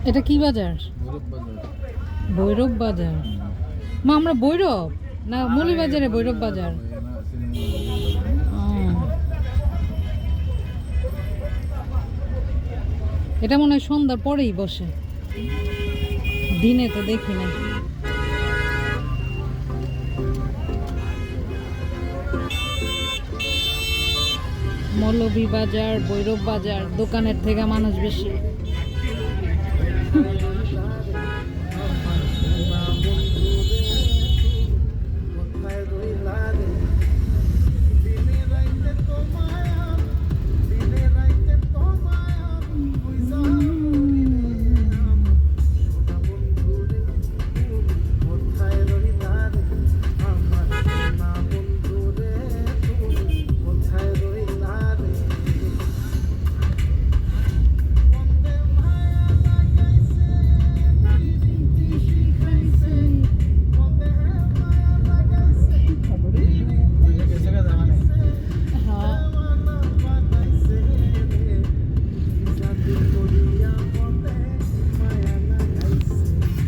এটা কি বাজার? ভৈরব বাজার। মা আমরা ভৈরব না মৌলভীবাজারে ভৈরব বাজার? ও, এটা মনে হয় সন্ধ্যার পরেই বসে, দিনে তো দেখি না। মৌলভীবাজার ভৈরব বাজার, দোকানের থেকে মানুষ বেশি।